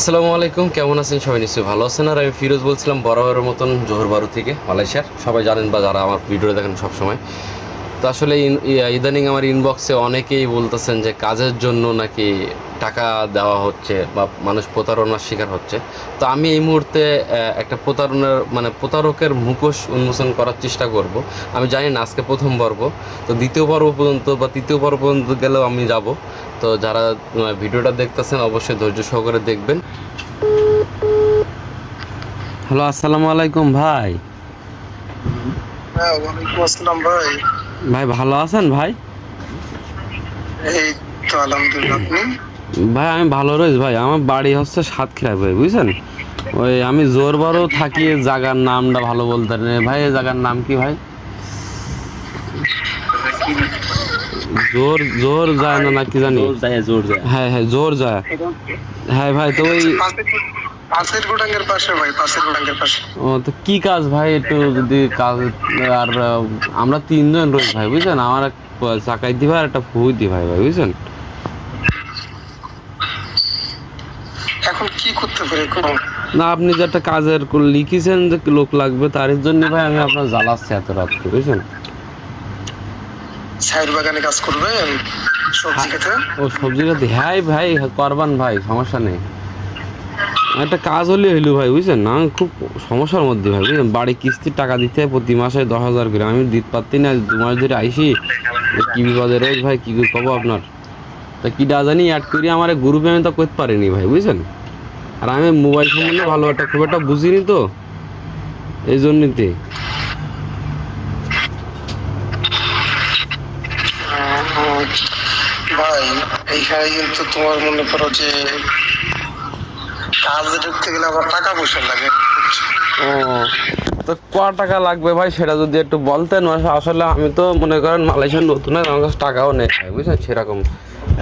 আসসালামু আলাইকুম, কেমন আছেন সবাই? নিশ্চয়ই ভালো আছেন। আর আমি ফিরোজ বলছিলাম বরাবরের মতন জোহর বারু থেকে, মালয়েশিয়ার। সবাই জানেন বা যারা আমার ভিডিও দেখেন সবসময়। তো আসলে ইদানিং আমার ইনবক্সে অনেকেই বলতেছেন যে কাজের জন্য নাকি টাকা দেওয়া হচ্ছে বা মানুষ প্রতারণার শিকার হচ্ছে। তো আমি এই মুহূর্তে একটা প্রতারকের মুখোশ উন্মোচন করার চেষ্টা করব। আমি জানি না আজকে প্রথম পর্ব, তো দ্বিতীয় পর্ব পর্যন্ত বা তৃতীয় পর্ব পর্যন্ত গেলেও আমি যাব। তো যারা ভিডিওটা দেখতেছেন অবশ্যই ধৈর্য সহকারে দেখবেন। হ্যালো, আসসালামু আলাইকুম ভাই। হ্যাঁ, ওয়ালাইকুম আসসালাম ভাই। ভাই ভালো আছেন ভাই? এই তো আলহামদুলিল্লাহ। আপনি? ভাই আমি ভালো রয়েছি ভাই। আমার বাড়ি হচ্ছে সাতক্ষীরা ভাই, বুঝছেন? ওই আমি জোরবারও থাকি, জায়গার নামটা ভালো বলতে পারি না ভাই। এই জায়গার নাম কি ভাই? জোর জোর যায় না, না কি জানি। হ্যাঁ হ্যাঁ, জোর যায়। হ্যাঁ ভাই, তো ওই পাশের গোডাঙ্গের পাশে ভাই, পাশের গোডাঙ্গের পাশে। ও তো কি কাজ ভাই, একটু যদি কাজ। আর আমরা তিনজন রয়েছি ভাই, বুঝছেন? আমার এক চাকাই দি ভাই আর একটা ফুই দি ভাই, ভাই বুঝছেন? এখন কি করতে পারি কোনো? না, আপনি যে একটা কাজের লিখেছেন যে লোক লাগবে, তার জন্য ভাই আমি আপনার জ্বালাচ্ছি এত রাত করে, বুঝছেন? ছাইয়ের বাগানে কাজ করবেন, সবজি খেতে। ও সবজি খাতে, হ্যাঁ ভাই করবান ভাই, সমস্যা নেই। একটা কাজ হলে হইলো ভাই, বুঝছেন? না খুব সমস্যার মধ্যে ভাই, বুঝলেন? বাড়ি কিস্তির টাকা দিতে হয় প্রতি মাসে 10,000 করে। আমি দিতে পারতি না, 2 মাস ধরে আইসি। কি বিপদে রয়েছে ভাই, কি করে কবো আপনার? তা কি জানি অ্যাড করি আমার গ্রুপে, আমি তো করতে পারিনি ভাই, বুঝছেন? আর আমি মোবাইল সম্বন্ধে ভালো একটা খুব একটা বুঝিনি, তো এই জন্যতে। ভাই, এইখানে কিন্তু তোমার মনে করো যে কাজে ঢুকতে গেলে আবার টাকা পয়সা লাগে। ও, তো ক টাকা লাগবে ভাই সেটা যদি একটু বলতেন। আসলে আমি তো মনে করেন মালয়েশিয়ার নতুন, আমার কাছে টাকাও নেই ভাই, বুঝছেন? সেরকম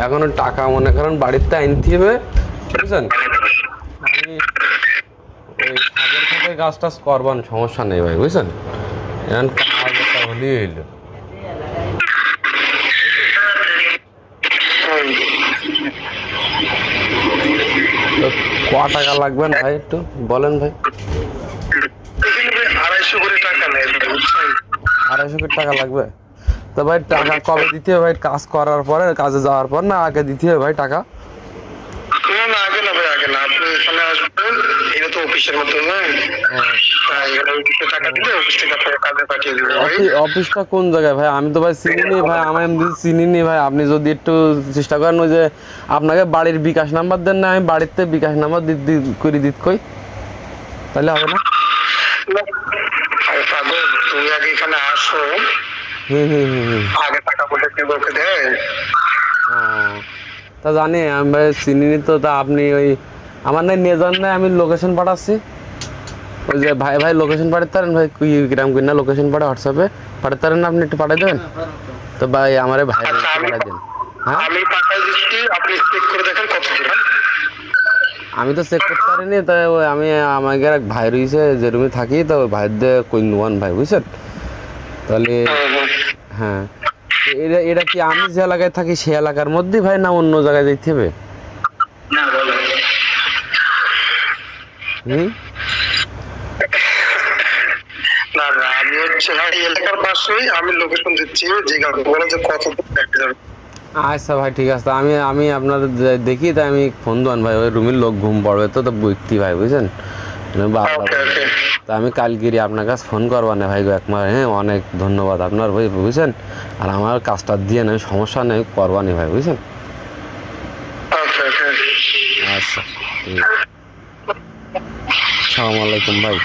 এখনো টাকা মনে করেন বাড়িতে আনতে হবে, বুঝছেন? আমি ওই সাগর থেকে কাজ টাজ করবান, সমস্যা নেই ভাই, বুঝছেন? এখন কাজ একটা হলেই হইলো। তো ক টাকা লাগবেন ভাই একটু বলেন ভাই। এখানে ভাই 250 করে টাকা নেয় ভাই, বুঝছেন? 250 কোটি টাকা লাগবে? তো ভাই টাকা কবে দিতে হবে ভাই? কাজ করার পরে, কাজে যাওয়ার পর, না আগে দিতে হবে ভাই টাকা? না না, আগে না ভাই, আগে না। আপনি এখানে আসবেন, এটা তো অফিসের মতো না। তাই এখানে অফিসে টাকা দিলে অফিস থেকে আপনাকে কাজে পাঠিয়ে দিবে ভাই। অফিসটা কোন জায়গায় ভাই? আমি তো ভাই চিনি নি ভাই, আমি এমনি চিনি নি ভাই। আপনি যদি একটু চেষ্টা করেন, ওই যে আপনাকে বাড়ির বিকাশ নাম্বার দেন না, আমি বাড়িতে বিকাশ নাম্বার করে দিত কই, তাহলে হবে না? আরে পাগল, তুমি আগে এখানে আসো, হুম হুম হুম হুম। আগে টাকা পয়সা কেউ ওকে দেয়? ও, তা জানি আমি ভাই, চিনি নি তো। তা আপনি ওই আমার নাই নিয়ে যান না, আমি লোকেশন পাঠাচ্ছি। ওই যে ভাই ভাই লোকেশন পাঠাতে পারেন ভাই? গ্রাম কিনা লোকেশন পাঠা হোয়াটসঅ্যাপে পাঠাতে পারেন না? আপনি একটু পাঠিয়ে দেবেন তো ভাই, আমার ভাই আচ্ছা, পাঠিয়ে দেন। হ্যাঁ, আমি পাঠাই দিচ্ছি, আপনি চেক করে দেখেন কত দিন। আমি তো চেক করতে পারিনি, তাই ওই আমি আমাকে এক ভাই রয়েছে যে রুমে থাকি, তো ওই ভাইয়ের দিয়ে কই নোয়ান ভাই, বুঝছেন? তাহলে হ্যাঁ, এটা এটা কি আমি যে এলাকায় থাকি সে এলাকার মধ্যে ভাই, না অন্য জায়গায় যেতে হবে? না বলো। হুম। না না, আমি হচ্ছে ভাই এলাকার পাশেই, আমি লোকেশন দিচ্ছি, জিজ্ঞাসা করে যে কত দূর দেখতে যাবে। আচ্ছা ভাই, ঠিক আছে। আমি আমি আপনার দেখি, তাই আমি ফোন দেন ভাই। ওই রুমের লোক ঘুম পড়বে, তো তো বুঝতে ভাই, বুঝছেন? ওকে ওকে। তা আমি কালকেরই আপনার কাছে ফোন করবো না ভাই, একবার। হ্যাঁ, অনেক ধন্যবাদ আপনার ভাই, বুঝছেন? আর আমার কাজটা দিয়ে নেই, সমস্যা নেই, করবানি ভাই, বুঝছেন? ওকে ওকে। আচ্ছা, ঠিক আছে। আসসালামু আলাইকুম ভাই।